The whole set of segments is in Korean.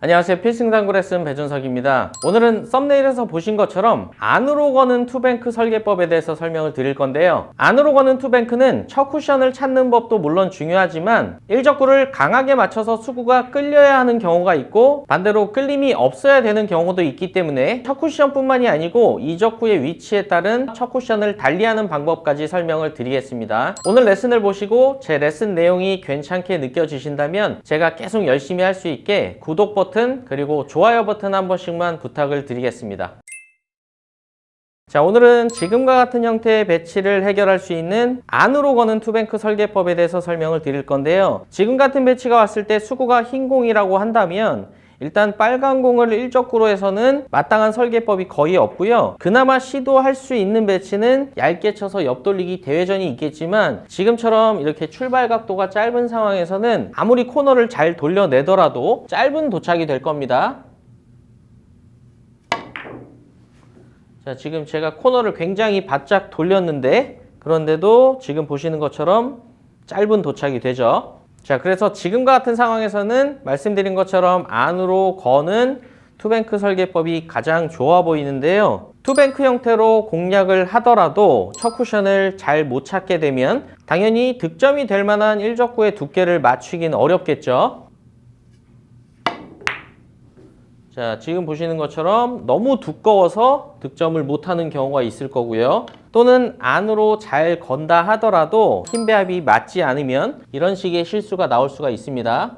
안녕하세요. 필승당구 레슨 배준석입니다. 오늘은 썸네일에서 보신 것처럼 안으로 거는 투뱅크 설계법에 대해서 설명을 드릴 건데요. 안으로 거는 투뱅크는 첫 쿠션을 찾는 법도 물론 중요하지만 일적구를 강하게 맞춰서 수구가 끌려야 하는 경우가 있고 반대로 끌림이 없어야 되는 경우도 있기 때문에 첫 쿠션뿐만이 아니고 이적구의 위치에 따른 첫 쿠션을 달리하는 방법까지 설명을 드리겠습니다. 오늘 레슨을 보시고 제 레슨 내용이 괜찮게 느껴지신다면 제가 계속 열심히 할 수 있게 구독 버튼 그리고 좋아요 버튼 한 번씩만 부탁을 드리겠습니다. 자, 오늘은 지금과 같은 형태의 배치를 해결할 수 있는 안으로 거는 투뱅크 설계법에 대해서 설명을 드릴 건데요. 지금 같은 배치가 왔을 때 수구가 흰 공이라고 한다면 일단 빨간 공을 일적구로 해서는 마땅한 설계법이 거의 없고요. 그나마 시도할 수 있는 배치는 얇게 쳐서 옆돌리기 대회전이 있겠지만 지금처럼 이렇게 출발 각도가 짧은 상황에서는 아무리 코너를 잘 돌려내더라도 짧은 도착이 될 겁니다. 자, 지금 제가 코너를 굉장히 바짝 돌렸는데 그런데도 지금 보시는 것처럼 짧은 도착이 되죠. 자, 그래서 지금과 같은 상황에서는 말씀드린 것처럼 안으로 거는 투뱅크 설계법이 가장 좋아 보이는데요. 투뱅크 형태로 공략을 하더라도 첫 쿠션을 잘 못 찾게 되면 당연히 득점이 될 만한 일적구의 두께를 맞추긴 어렵겠죠. 자, 지금 보시는 것처럼 너무 두꺼워서 득점을 못하는 경우가 있을 거고요. 또는 안으로 잘 건다 하더라도 힘 배합이 맞지 않으면 이런 식의 실수가 나올 수가 있습니다.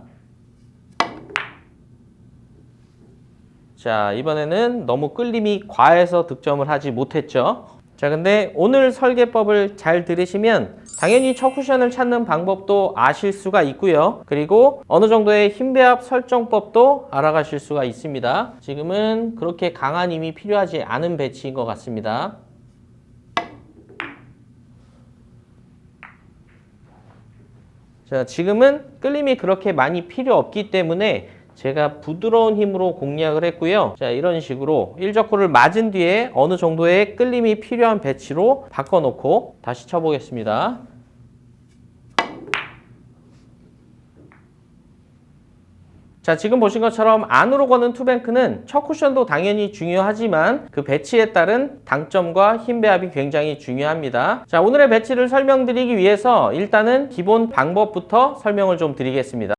자, 이번에는 너무 끌림이 과해서 득점을 하지 못했죠. 자, 근데 오늘 설계법을 잘 들으시면 당연히 첫 쿠션을 찾는 방법도 아실 수가 있고요. 그리고 어느 정도의 힘 배합 설정법도 알아가실 수가 있습니다. 지금은 그렇게 강한 힘이 필요하지 않은 배치인 것 같습니다. 자, 지금은 끌림이 그렇게 많이 필요 없기 때문에 제가 부드러운 힘으로 공략을 했고요. 자, 이런 식으로 일적구를 맞은 뒤에 어느 정도의 끌림이 필요한 배치로 바꿔놓고 다시 쳐보겠습니다. 자, 지금 보신 것처럼 안으로 거는 투뱅크는 첫 쿠션도 당연히 중요하지만 그 배치에 따른 당점과 힘 배합이 굉장히 중요합니다. 자, 오늘의 배치를 설명드리기 위해서 일단은 기본 방법부터 설명을 좀 드리겠습니다.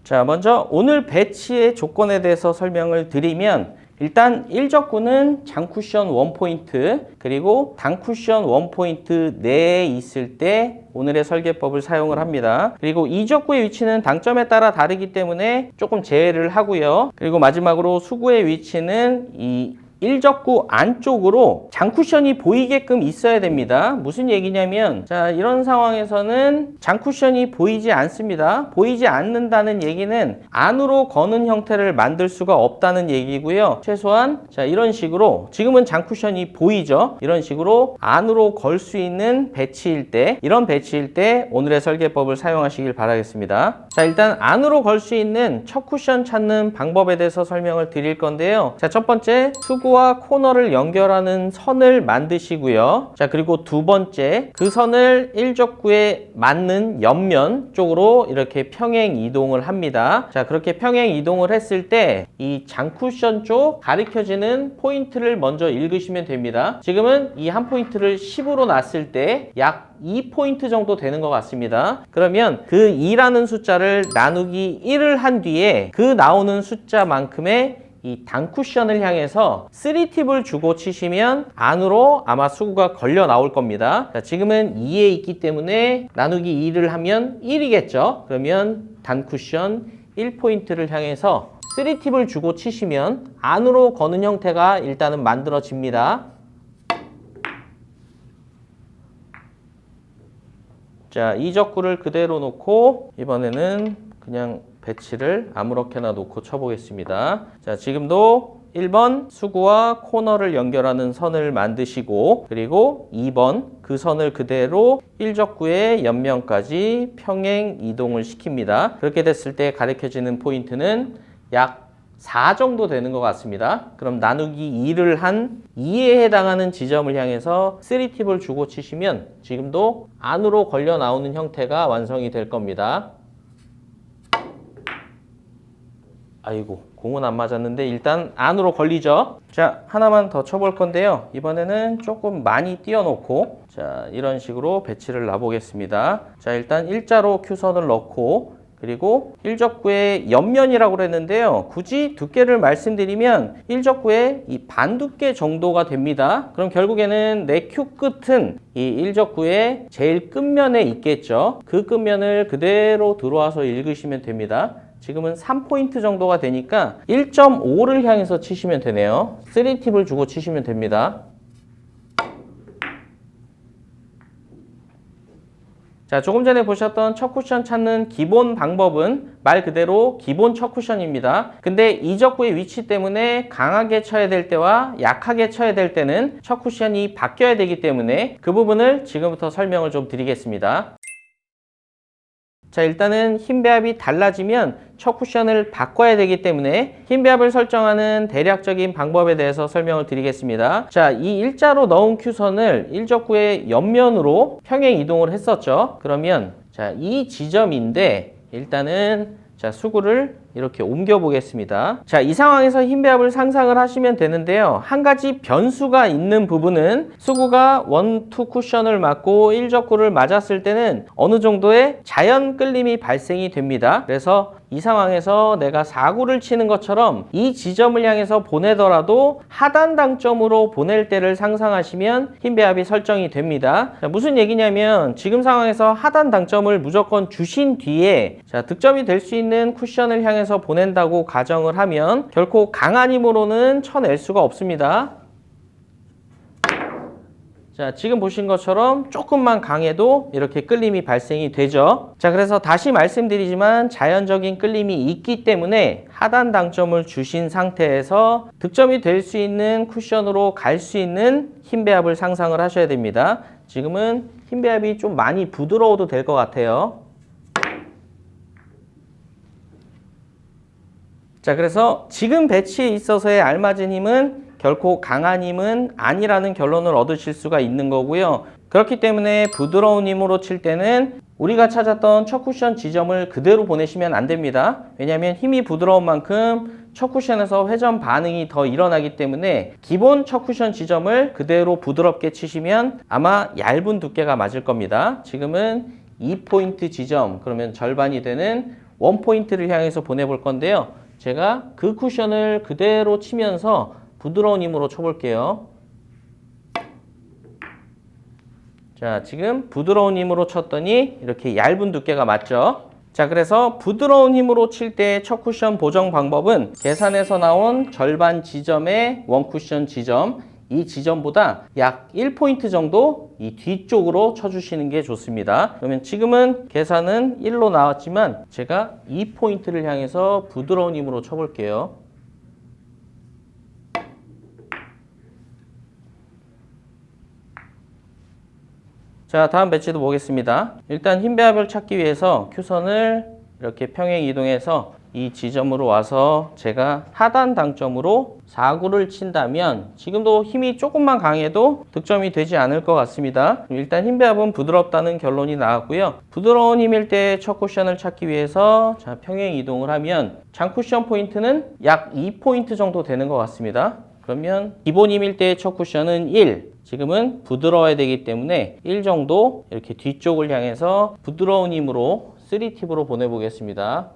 자, 먼저 오늘 배치의 조건에 대해서 설명을 드리면 일단 일적구는 장쿠션 원포인트 그리고 단쿠션 원포인트 내에 있을 때 오늘의 설계법을 사용을 합니다. 그리고 이적구의 위치는 당점에 따라 다르기 때문에 조금 제외를 하고요. 그리고 마지막으로 수구의 위치는 이 일적구 안쪽으로 장쿠션이 보이게끔 있어야 됩니다. 무슨 얘기냐면 자, 이런 상황에서는 장쿠션이 보이지 않습니다. 보이지 않는다는 얘기는 안으로 거는 형태를 만들 수가 없다는 얘기고요. 최소한 자, 이런 식으로 지금은 장쿠션이 보이죠. 이런 식으로 안으로 걸 수 있는 배치일 때 이런 배치일 때 오늘의 설계법을 사용하시길 바라겠습니다. 자, 일단 안으로 걸 수 있는 첫 쿠션 찾는 방법에 대해서 설명을 드릴 건데요. 자, 첫 번째 수구와 코너를 연결하는 선을 만드시고요. 자, 그리고 두 번째 그 선을 일적구에 맞는 옆면 쪽으로 이렇게 평행 이동을 합니다. 자, 그렇게 평행 이동을 했을 때 이 장쿠션 쪽 가리켜지는 포인트를 먼저 읽으시면 됩니다. 지금은 이 한 포인트를 10으로 놨을 때 약 2포인트 정도 되는 것 같습니다. 그러면 그 2라는 숫자를 나누기 1을 한 뒤에 그 나오는 숫자만큼의 이 단쿠션을 향해서 3팁을 주고 치시면 안으로 아마 수구가 걸려 나올 겁니다. 자, 지금은 2에 있기 때문에 나누기 2를 하면 1이겠죠. 그러면 단쿠션 1포인트를 향해서 3팁을 주고 치시면 안으로 거는 형태가 일단은 만들어집니다. 자, 이적구를 그대로 놓고 이번에는 그냥 배치를 아무렇게나 놓고 쳐보겠습니다. 자, 지금도 1번 수구와 코너를 연결하는 선을 만드시고 그리고 2번 그 선을 그대로 일적구의 옆면까지 평행 이동을 시킵니다. 그렇게 됐을 때 가리켜지는 포인트는 약 4 정도 되는 것 같습니다. 그럼 나누기 2를 한 2에 해당하는 지점을 향해서 3팁을 주고 치시면 지금도 안으로 걸려 나오는 형태가 완성이 될 겁니다. 아이고, 공은 안 맞았는데 일단 안으로 걸리죠. 자, 하나만 더 쳐볼 건데요. 이번에는 조금 많이 띄워놓고, 자, 이런 식으로 배치를 놔보겠습니다. 자, 일단 일자로 큐선을 넣고, 그리고 일적구의 옆면이라고 그랬는데요. 굳이 두께를 말씀드리면 일적구의 이 반두께 정도가 됩니다. 그럼 결국에는 내 큐 끝은 이 일적구의 제일 끝면에 있겠죠. 그 끝면을 그대로 들어와서 읽으시면 됩니다. 지금은 3포인트 정도가 되니까 1.5를 향해서 치시면 되네요. 3팁을 주고 치시면 됩니다. 자, 조금 전에 보셨던 첫 쿠션 찾는 기본 방법은 말 그대로 기본 첫 쿠션입니다. 근데 이적구의 위치 때문에 강하게 쳐야 될 때와 약하게 쳐야 될 때는 첫 쿠션이 바뀌어야 되기 때문에 그 부분을 지금부터 설명을 좀 드리겠습니다. 자, 일단은 힘 배합이 달라지면 첫 쿠션을 바꿔야 되기 때문에 힘 배합을 설정하는 대략적인 방법에 대해서 설명을 드리겠습니다. 자, 이 일자로 넣은 큐선을 일적구의 옆면으로 평행 이동을 했었죠. 그러면 자, 이 지점인데 일단은 자, 수구를 이렇게 옮겨 보겠습니다. 자, 이 상황에서 힘 배합을 상상을 하시면 되는데요. 한 가지 변수가 있는 부분은 수구가 1, 2 쿠션을 맞고 일적구를 맞았을 때는 어느 정도의 자연 끌림이 발생이 됩니다. 그래서 이 상황에서 내가 4구를 치는 것처럼 이 지점을 향해서 보내더라도 하단 당점으로 보낼 때를 상상하시면 힘 배합이 설정이 됩니다. 자, 무슨 얘기냐면 지금 상황에서 하단 당점을 무조건 주신 뒤에 자, 득점이 될 수 있는 쿠션을 향해서 보낸다고 가정을 하면 결코 강한 힘으로는 쳐낼 수가 없습니다. 자, 지금 보신 것처럼 조금만 강해도 이렇게 끌림이 발생이 되죠. 자, 그래서 다시 말씀드리지만 자연적인 끌림이 있기 때문에 하단 당점을 주신 상태에서 득점이 될 수 있는 쿠션으로 갈 수 있는 힘 배합을 상상을 하셔야 됩니다. 지금은 힘 배합이 좀 많이 부드러워도 될 것 같아요. 자, 그래서 지금 배치에 있어서의 알맞은 힘은 결코 강한 힘은 아니라는 결론을 얻으실 수가 있는 거고요. 그렇기 때문에 부드러운 힘으로 칠 때는 우리가 찾았던 첫 쿠션 지점을 그대로 보내시면 안 됩니다. 왜냐하면 힘이 부드러운 만큼 첫 쿠션에서 회전 반응이 더 일어나기 때문에 기본 첫 쿠션 지점을 그대로 부드럽게 치시면 아마 얇은 두께가 맞을 겁니다. 지금은 2포인트 지점, 그러면 절반이 되는 1포인트를 향해서 보내볼 건데요. 제가 그 쿠션을 그대로 치면서 부드러운 힘으로 쳐볼게요. 자, 지금 부드러운 힘으로 쳤더니 이렇게 얇은 두께가 맞죠? 자, 그래서 부드러운 힘으로 칠 때 첫 쿠션 보정 방법은 계산에서 나온 절반 지점의 원쿠션 지점, 이 지점보다 약 1포인트 정도 이 뒤쪽으로 쳐주시는 게 좋습니다. 그러면 지금은 계산은 1로 나왔지만 제가 2포인트를 향해서 부드러운 힘으로 쳐볼게요. 자, 다음 배치도 보겠습니다. 일단 힘 배합을 찾기 위해서 큐선을 이렇게 평행 이동해서 이 지점으로 와서 제가 하단 당점으로 4구를 친다면 지금도 힘이 조금만 강해도 득점이 되지 않을 것 같습니다. 일단 힘 배합은 부드럽다는 결론이 나왔고요. 부드러운 힘일 때 첫 쿠션을 찾기 위해서 자, 평행 이동을 하면 장 쿠션 포인트는 약 2포인트 정도 되는 것 같습니다. 그러면 기본 힘일 때의 첫 쿠션은 1, 지금은 부드러워야 되기 때문에 1 정도 이렇게 뒤쪽을 향해서 부드러운 힘으로 3팁으로 보내보겠습니다.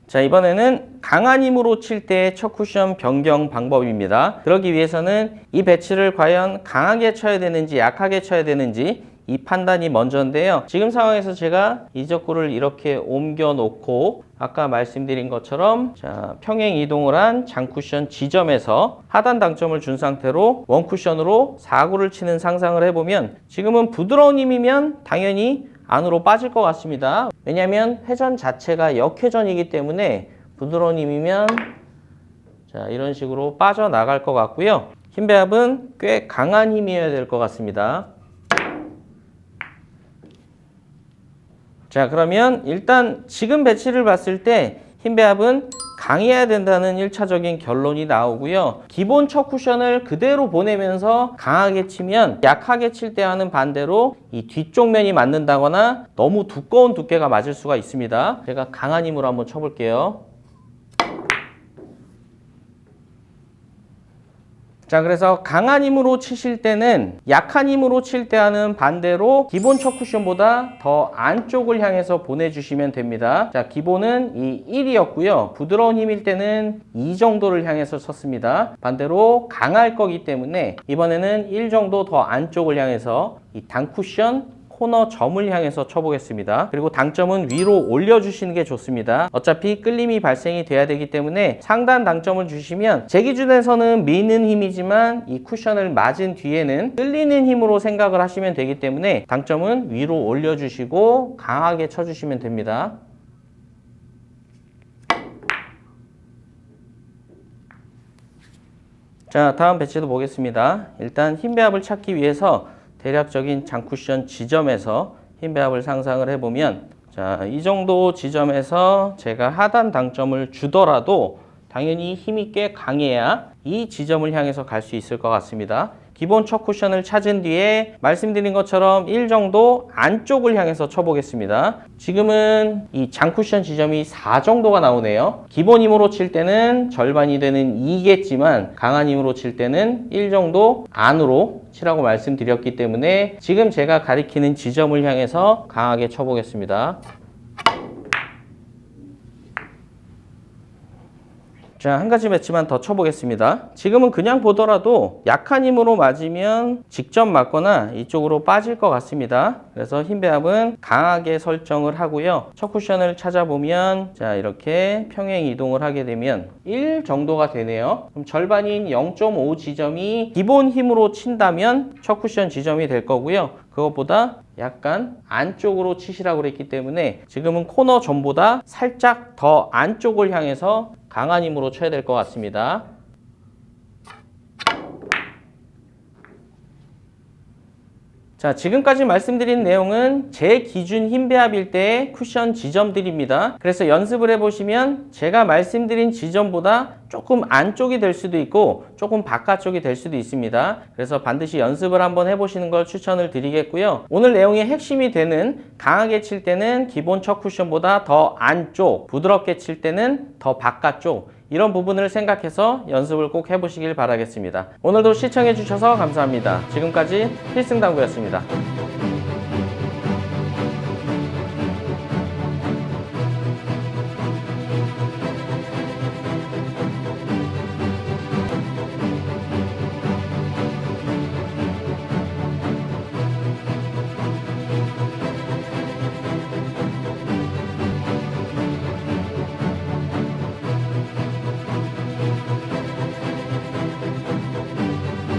자, 이번에는 강한 힘으로 칠 때 첫 쿠션 변경 방법입니다. 그러기 위해서는 이 배치를 과연 강하게 쳐야 되는지 약하게 쳐야 되는지 이 판단이 먼저인데요. 지금 상황에서 제가 이적구를 이렇게 옮겨 놓고 아까 말씀드린 것처럼 자, 평행 이동을 한 장쿠션 지점에서 하단 당점을 준 상태로 원쿠션으로 4구를 치는 상상을 해보면 지금은 부드러운 힘이면 당연히 안으로 빠질 것 같습니다. 왜냐하면 회전 자체가 역회전이기 때문에 부드러운 힘이면 자, 이런 식으로 빠져나갈 것 같고요. 힘 배합은 꽤 강한 힘이어야 될 것 같습니다. 자, 그러면 일단 지금 배치를 봤을 때 힘 배합은 강해야 된다는 1차적인 결론이 나오고요. 기본 첫 쿠션을 그대로 보내면서 강하게 치면 약하게 칠 때와는 반대로 이 뒤쪽 면이 맞는다거나 너무 두꺼운 두께가 맞을 수가 있습니다. 제가 강한 힘으로 한번 쳐볼게요. 자, 그래서 강한 힘으로 치실 때는 약한 힘으로 칠 때와는 반대로 기본 첫 쿠션보다 더 안쪽을 향해서 보내주시면 됩니다. 자, 기본은 이 1이었고요. 부드러운 힘일 때는 2 정도를 향해서 쳤습니다. 반대로 강할 거기 때문에 이번에는 1 정도 더 안쪽을 향해서 이 단쿠션 코너 점을 향해서 쳐보겠습니다. 그리고 당점은 위로 올려주시는 게 좋습니다. 어차피 끌림이 발생이 돼야 되기 때문에 상단 당점을 주시면 제 기준에서는 미는 힘이지만 이 쿠션을 맞은 뒤에는 끌리는 힘으로 생각을 하시면 되기 때문에 당점은 위로 올려주시고 강하게 쳐주시면 됩니다. 자, 다음 배치도 보겠습니다. 일단 힘 배합을 찾기 위해서 대략적인 장쿠션 지점에서 힘 배합을 상상을 해보면, 자, 이 정도 지점에서 제가 하단 당점을 주더라도 당연히 힘이 꽤 강해야 이 지점을 향해서 갈 수 있을 것 같습니다. 기본 첫 쿠션을 찾은 뒤에 말씀드린 것처럼 1 정도 안쪽을 향해서 쳐보겠습니다. 지금은 이 장쿠션 지점이 4 정도가 나오네요. 기본 힘으로 칠 때는 절반이 되는 2겠지만 강한 힘으로 칠 때는 1 정도 안으로 치라고 말씀드렸기 때문에 지금 제가 가리키는 지점을 향해서 강하게 쳐보겠습니다. 자, 한 가지 배치만 더 쳐보겠습니다. 지금은 그냥 보더라도 약한 힘으로 맞으면 직접 맞거나 이쪽으로 빠질 것 같습니다. 그래서 힘 배합은 강하게 설정을 하고요. 첫 쿠션을 찾아보면, 자, 이렇게 평행 이동을 하게 되면 1 정도가 되네요. 그럼 절반인 0.5 지점이 기본 힘으로 친다면 첫 쿠션 지점이 될 거고요. 그것보다 약간 안쪽으로 치시라고 그랬기 때문에 지금은 코너 점보다 살짝 더 안쪽을 향해서 강한 힘으로 쳐야 될 것 같습니다. 자, 지금까지 말씀드린 내용은 제 기준 힘 배합일 때의 쿠션 지점들입니다. 그래서 연습을 해보시면 제가 말씀드린 지점보다 조금 안쪽이 될 수도 있고 조금 바깥쪽이 될 수도 있습니다. 그래서 반드시 연습을 한번 해보시는 걸 추천을 드리겠고요. 오늘 내용의 핵심이 되는 강하게 칠 때는 기본 첫 쿠션보다 더 안쪽, 부드럽게 칠 때는 더 바깥쪽, 이런 부분을 생각해서 연습을 꼭 해보시길 바라겠습니다. 오늘도 시청해 주셔서 감사합니다. 지금까지 필승당구였습니다.